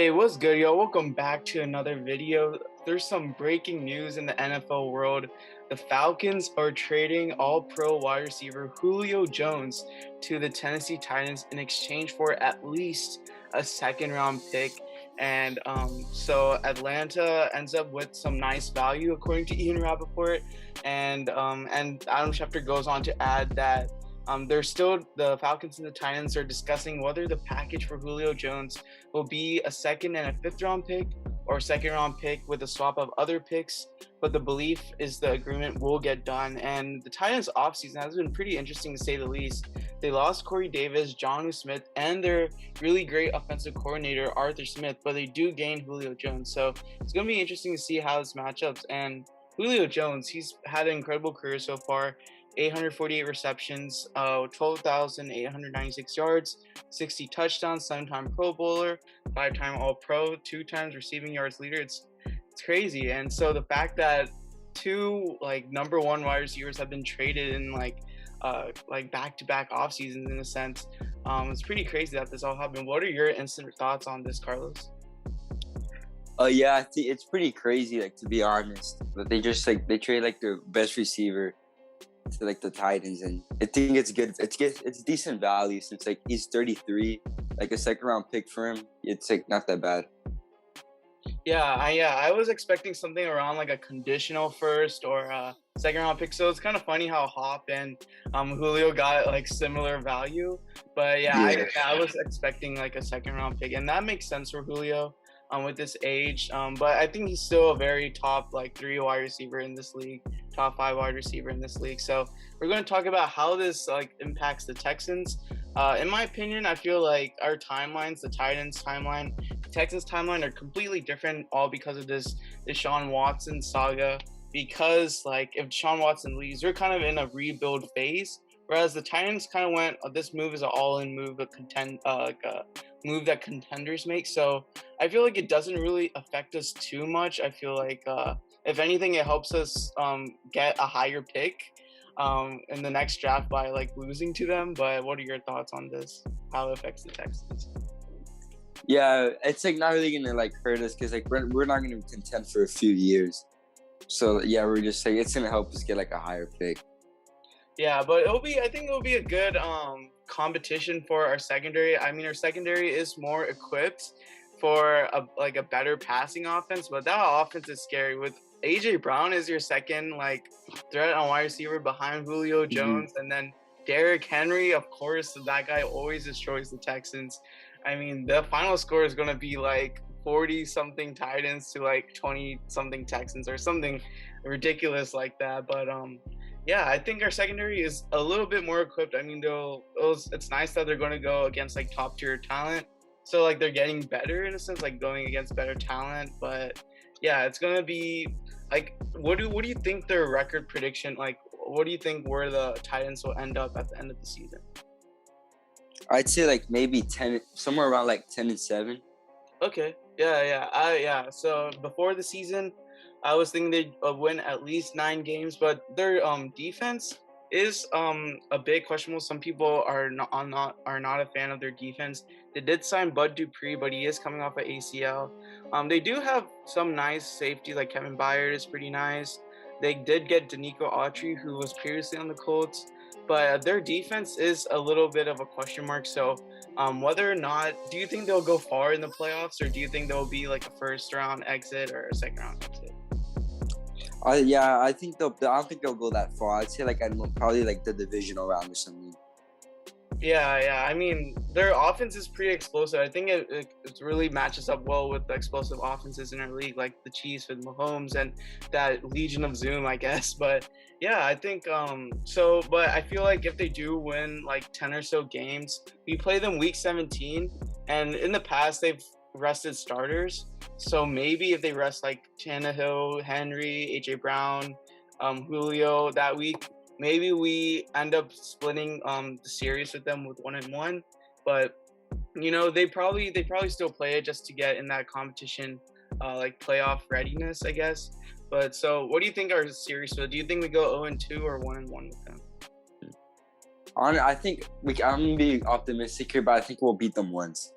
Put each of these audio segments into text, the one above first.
Hey, what's good, yo? Welcome back to another video. There's some breaking news in the NFL world. The Falcons are trading all-pro wide receiver Julio Jones to the Tennessee Titans in exchange for at least a second-round pick. And so Atlanta ends up with some nice value, according to Ian Rappaport. And Adam Schefter goes on to add that the Falcons and the Titans are discussing whether the package for Julio Jones will be a second and a fifth round pick or a second round pick with a swap of other picks. But the belief is the agreement will get done. And the Titans offseason has been pretty interesting to say the least. They lost Corey Davis, Jonnu Smith, and their really great offensive coordinator, Arthur Smith, but they do gain Julio Jones. So it's going to be interesting to see how this matchups. And Julio Jones, he's had an incredible career so far. 848 receptions, 12,896 yards, 60 touchdowns, 7-time Pro Bowler, 5-time All-Pro, 2 times receiving yards leader. It's crazy. And so the fact that two number one wide receivers have been traded in back-to-back off seasons in a sense, it's pretty crazy that this all happened. What are your instant thoughts on this, Carlos? Yeah, I think it's pretty crazy, to be honest. But they just they trade their best receiver to the Titans, and I think it's good. It's decent value since he's 33. A second round pick for him, it's not that bad. I was expecting something around a conditional first or a second round pick. So it's kind of funny how Hop and Julio got similar value. But I was expecting a second round pick, and that makes sense for Julio with this age. But I think he's still a very top 3 wide receiver in this league, top 5 wide receiver in this league. So we're going to talk about how this impacts the Texans. In my opinion, I feel our timelines, the Titans timeline, the Texans timeline, are completely different, all because of this Deshaun Watson saga. Because if Deshaun Watson leaves, we're kind of in a rebuild phase, whereas the Titans kind of went, this move is an all-in move, a move that contenders make. So I feel it doesn't really affect us too much. I feel if anything, it helps us get a higher pick in the next draft by losing to them. But what are your thoughts on this? How it affects the Texans? Yeah, it's not really gonna hurt us because we're not gonna contend for a few years. So yeah, we're just it's gonna help us get a higher pick. Yeah, but I think it'll be a good competition for our secondary. I mean, our secondary is more equipped for a better passing offense, but that offense is scary. With AJ Brown as your second threat on wide receiver behind Julio Jones, and then Derrick Henry, of course, that guy always destroys the Texans. I mean, the final score is gonna be 40-something Titans to 20-something Texans or something ridiculous like that. But yeah, I think our secondary is a little bit more equipped. I mean, it's nice that they're going to go against top tier talent. So they're getting better in a sense, going against better talent. But yeah, it's going to be what do you think their record prediction? What do you think where the Titans will end up at the end of the season? I'd say maybe 10, somewhere around 10-7. Okay. Yeah. So before the season, I was thinking they'd win at least 9 games, but their defense is a bit questionable. Some people are not a fan of their defense. They did sign Bud Dupree, but he is coming off an ACL. They do have some nice safety, Kevin Byard is pretty nice. They did get Danico Autry, who was previously on the Colts, but their defense is a little bit of a question mark. So whether or not, do you think they'll go far in the playoffs, or do you think they'll be a first round exit or a second round exit? Yeah, I think I don't think they'll go that far. I'd say probably the divisional round or something. Yeah. I mean, their offense is pretty explosive. I think it really matches up well with the explosive offenses in our league, like the Chiefs with Mahomes and that Legion of Zoom, I guess. But yeah, I think but I feel if they do win 10 or so games, we play them week 17, and in the past they've rested starters. So maybe if they rest Tannehill, Henry, AJ Brown, Julio that week, maybe we end up splitting the series with them with 1-1. But they probably still play it just to get in that competition, playoff readiness, I guess. But so what do you think our series will? Do you think we go 0-2 or 1-1 with them? I think I'm gonna be optimistic here, but I think we'll beat them once.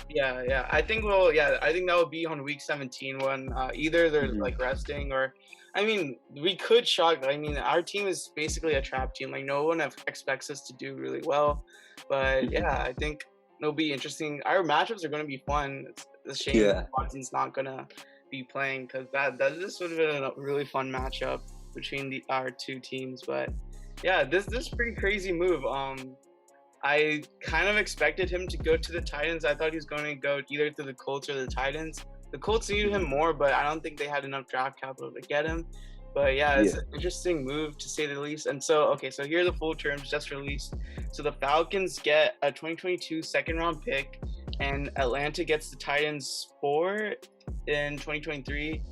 Yeah. I think that will be on week 17 when either they're like resting or, I mean, we could shock. I mean, our team is basically a trap team. Like no one expects us to do really well, but yeah, I think it'll be interesting. Our matchups are going to be fun. It's a shame Watson's not gonna be playing because that this would have been a really fun matchup between our two teams. But yeah, this pretty crazy move. I kind of expected him to go to the Titans. I thought he was going to go either to the Colts or the Titans. The Colts needed him more, but I don't think they had enough draft capital to get him. But yeah, it's an interesting move to say the least. And so, so here are the full terms just released. So the Falcons get a 2022 second round pick, and Atlanta gets the Titans 4 in 2023,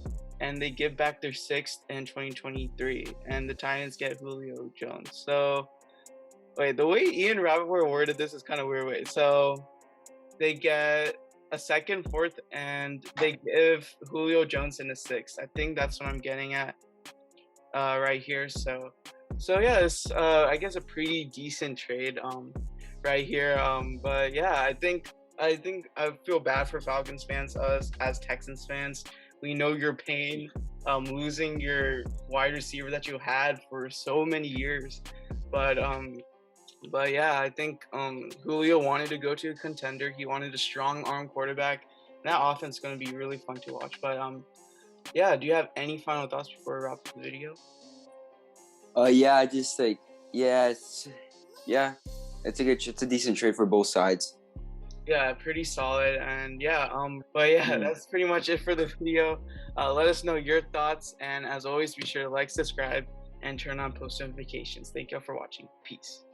and they give back their 6th in 2023, and the Titans get Julio Jones. So wait, the way Ian Rappaport worded this is kind of weird. Wait, so they get a 2nd, 4th, and they give Julio Jones in a 6th. I think that's what I'm getting at right here. So yeah, it's I guess a pretty decent trade right here. But yeah, I think I feel bad for Falcons fans, us as Texans fans. We know your pain losing your wide receiver that you had for so many years. But yeah, I think Julio wanted to go to a contender. He wanted a strong arm quarterback. That offense is going to be really fun to watch. But yeah, do you have any final thoughts before we wrap up the video? Yeah, just like it's a decent trade for both sides. Yeah, pretty solid. And yeah, but yeah, that's pretty much it for the video. Let us know your thoughts, and as always, be sure to like, subscribe, and turn on post notifications. Thank you all for watching. Peace.